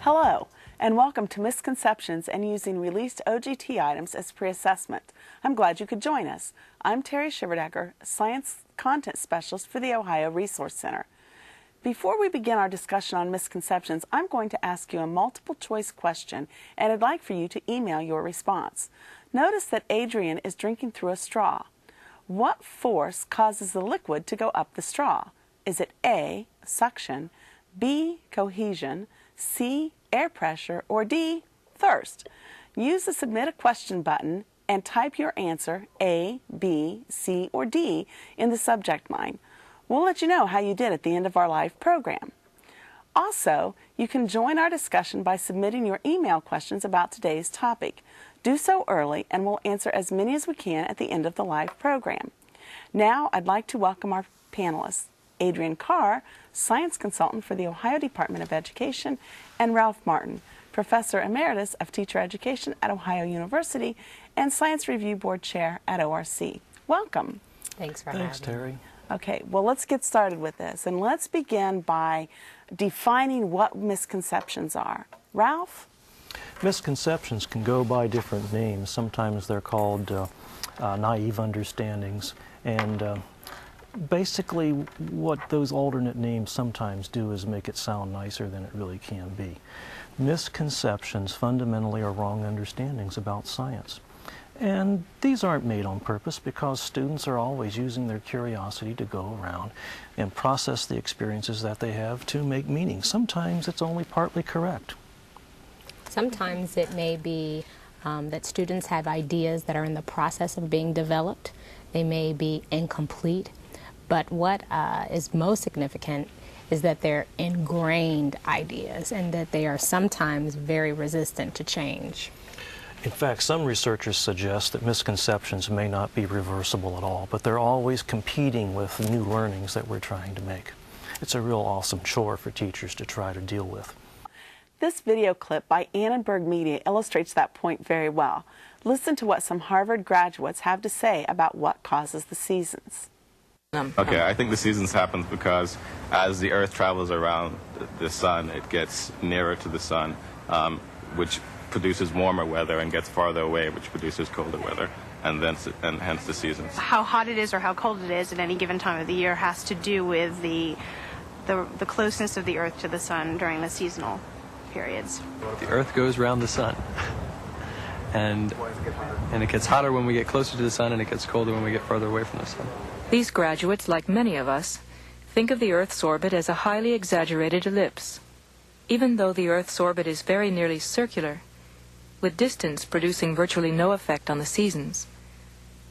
Hello, and welcome to Misconceptions and Using Released OGT Items as Pre-Assessment. I'm glad you could join us. I'm Terry Shiverdecker, Science Content Specialist for the Ohio Resource Center. Before we begin our discussion on misconceptions, I'm going to ask you a multiple choice question, and I'd like for you to email your response. Notice that Adrian is drinking through a straw. What force causes the liquid to go up the straw? Is it A, suction, B, cohesion, C, air pressure, or D, thirst? Use the Submit a Question button and type your answer A, B, C, or D in the subject line. We'll let you know how you did at the end of our live program. Also, you can join our discussion by submitting your email questions about today's topic. Do so early and we'll answer as many as we can at the end of the live program. Now I'd like to welcome our panelists, Adrian Carr, Science Consultant for the Ohio Department of Education, and Ralph Martin, Professor Emeritus of Teacher Education at Ohio University and Science Review Board Chair at ORC. Welcome. Thanks for having me. Thanks, Terry. Okay, well, let's get started with this, and let's begin by defining what misconceptions are. Ralph? Misconceptions can go by different names. Sometimes they're called naive understandings, and basically what those alternate names sometimes do is make it sound nicer than it really can be. Misconceptions fundamentally are wrong understandings about science. And these aren't made on purpose because students are always using their curiosity to go around and process the experiences that they have to make meaning. Sometimes it's only partly correct. Sometimes it may be that students have ideas that are in the process of being developed. They may be incomplete. But what is most significant is that they're ingrained ideas and that they are sometimes very resistant to change. In fact, some researchers suggest that misconceptions may not be reversible at all, but they're always competing with new learnings that we're trying to make. It's a real awesome chore for teachers to try to deal with. This video clip by Annenberg Media illustrates that point very well. Listen to what some Harvard graduates have to say about what causes the seasons. Okay, I think the seasons happens because as the Earth travels around the sun, it gets nearer to the sun, which produces warmer weather, and gets farther away, which produces colder weather, and hence the seasons. How hot it is or how cold it is at any given time of the year has to do with the closeness of the Earth to the sun during the seasonal periods. The Earth goes around the sun, and it gets hotter when we get closer to the sun, and it gets colder when we get further away from the sun. These graduates, like many of us, think of the Earth's orbit as a highly exaggerated ellipse, even though the Earth's orbit is very nearly circular, with distance producing virtually no effect on the seasons.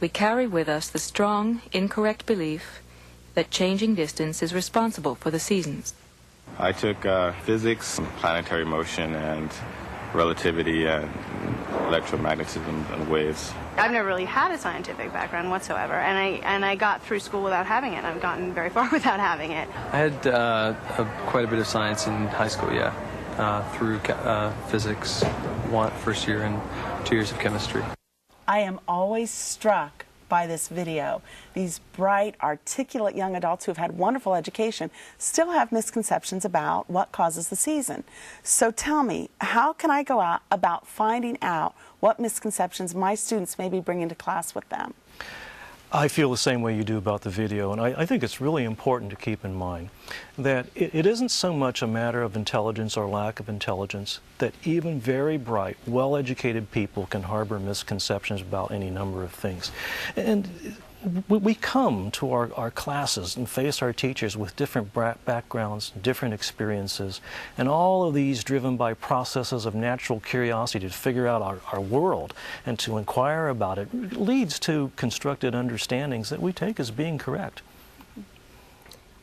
We carry with us the strong, incorrect belief that changing distance is responsible for the seasons. I took physics, planetary motion, and relativity, and electromagnetism and waves. I've never really had a scientific background whatsoever, and I got through school without having it. I've gotten very far without having it. I had quite a bit of science in high school, yeah, through physics, first year, and 2 years of chemistry. I am always struck by this video. These bright, articulate young adults who have had wonderful education still have misconceptions about what causes the season. So tell me, how can I go about finding out what misconceptions my students may be bringing to class with them? I feel the same way you do about the video, and I think it's really important to keep in mind that it isn't so much a matter of intelligence or lack of intelligence, that even very bright, well-educated people can harbor misconceptions about any number of things. And we come to our classes and face our teachers with different backgrounds, different experiences, and all of these driven by processes of natural curiosity to figure out our world and to inquire about it leads to constructed understandings that we take as being correct.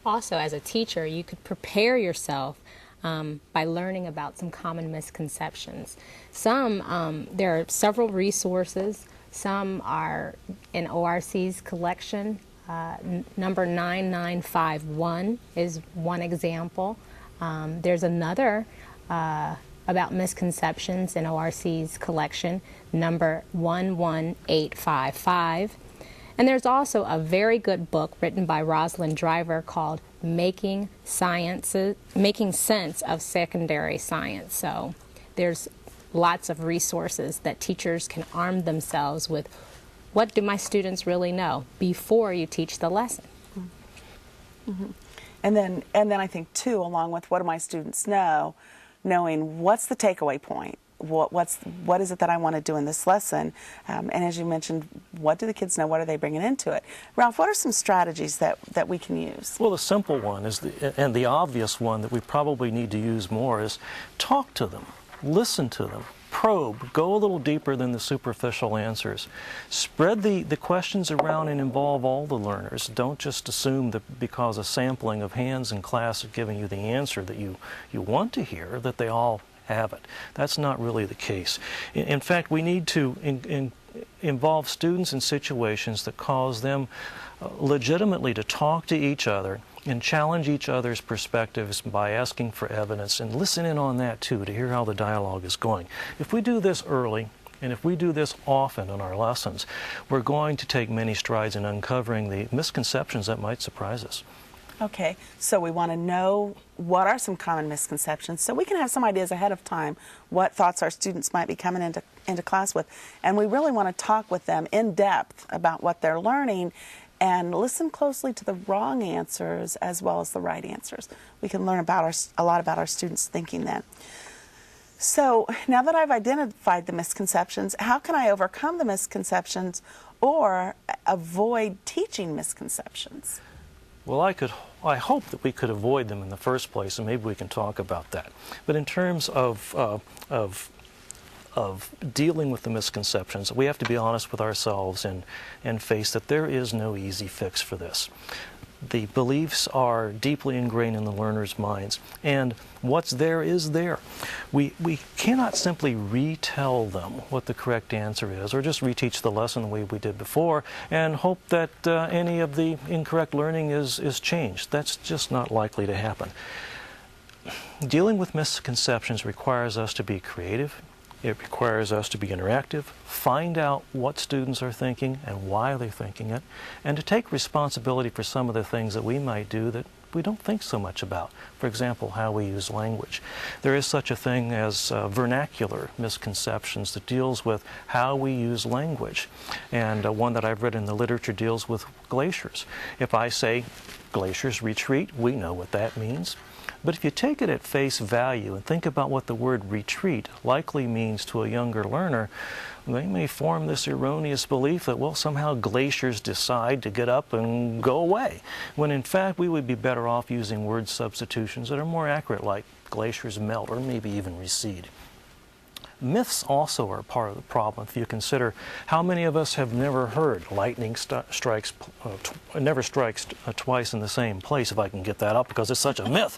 Also, as a teacher, you could prepare yourself by learning about some common misconceptions. There are several resources. Some are in ORC's collection. Number 9951 is one example. There's another about misconceptions in ORC's collection, number 11855. And there's also a very good book written by Rosalind Driver called making sense of secondary science. So there's lots of resources that teachers can arm themselves with. What do my students really know before you teach the lesson? Mm-hmm. And then I think too, along with what do my students know, knowing what's the takeaway point, what is it that I want to do in this lesson, and as you mentioned, what do the kids know? What are they bringing into it? Ralph, what are some strategies that we can use? Well, the simple one is and the obvious one that we probably need to use more is talk to them, listen to them, probe, go a little deeper than the superficial answers. Spread the questions around and involve all the learners. Don't just assume that because a sampling of hands in class is giving you the answer that you want to hear, that they all have it. That's not really the case. In fact, we need to involve students in situations that cause them legitimately to talk to each other and challenge each other's perspectives by asking for evidence, and listen in on that too to hear how the dialogue is going. If we do this early, and if we do this often in our lessons, we're going to take many strides in uncovering the misconceptions that might surprise us. Okay, so we want to know what are some common misconceptions so we can have some ideas ahead of time what thoughts our students might be coming into class with. And we really want to talk with them in depth about what they're learning and listen closely to the wrong answers as well as the right answers. We can learn a lot about our students' thinking then. So now that I've identified the misconceptions, how can I overcome the misconceptions or avoid teaching misconceptions? Well, I hope that we could avoid them in the first place, and maybe we can talk about that. But in terms of dealing with the misconceptions, we have to be honest with ourselves and face that there is no easy fix for this. The beliefs are deeply ingrained in the learners' minds, and what's there is there. We cannot simply retell them what the correct answer is, or just reteach the lesson the way we did before and hope that any of the incorrect learning is changed. That's just not likely to happen. Dealing with misconceptions requires us to be creative. It requires us to be interactive, find out what students are thinking and why they're thinking it, and to take responsibility for some of the things that we might do that we don't think so much about. For example, how we use language. There is such a thing as vernacular misconceptions that deals with how we use language. And one that I've read in the literature deals with glaciers. If I say glaciers retreat, we know what that means. But if you take it at face value and think about what the word retreat likely means to a younger learner, they may form this erroneous belief that, well, somehow glaciers decide to get up and go away, when in fact we would be better off using word substitutions that are more accurate, like glaciers melt or maybe even recede. Myths also are part of the problem. If you consider how many of us have never heard lightning never strikes twice in the same place, if I can get that up because it's such a myth.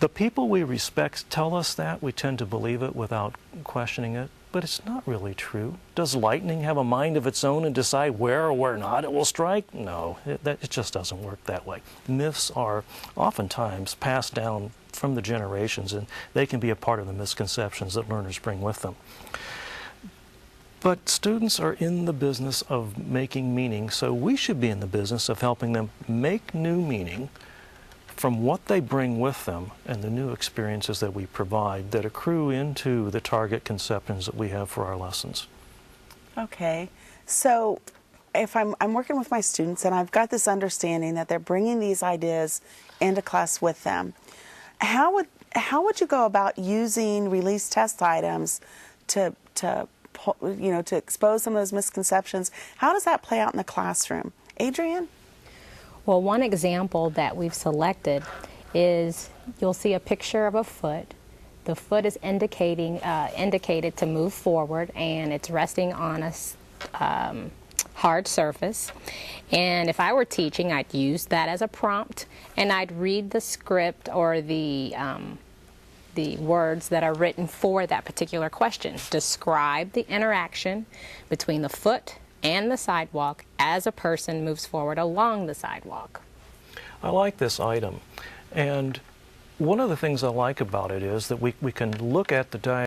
The people we respect tell us that. We tend to believe it without questioning it, but it's not really true. Does lightning have a mind of its own and decide where or where not it will strike? No, it just doesn't work that way. Myths are oftentimes passed down from the generations, and they can be a part of the misconceptions that learners bring with them. But students are in the business of making meaning, so we should be in the business of helping them make new meaning from what they bring with them and the new experiences that we provide that accrue into the target conceptions that we have for our lessons. Okay, so if I'm working with my students and I've got this understanding that they're bringing these ideas into class with them, how would you go about using release test items to expose some of those misconceptions? How does that play out in the classroom? Adrienne? Well, one example that we've selected is you'll see a picture of a foot. The foot is indicated to move forward, and it's resting on a hard surface. And if I were teaching, I'd use that as a prompt, and I'd read the script or the words that are written for that particular question. Describe the interaction between the foot and the sidewalk as a person moves forward along the sidewalk. I like this item, and one of the things I like about it is that we can look at the diagram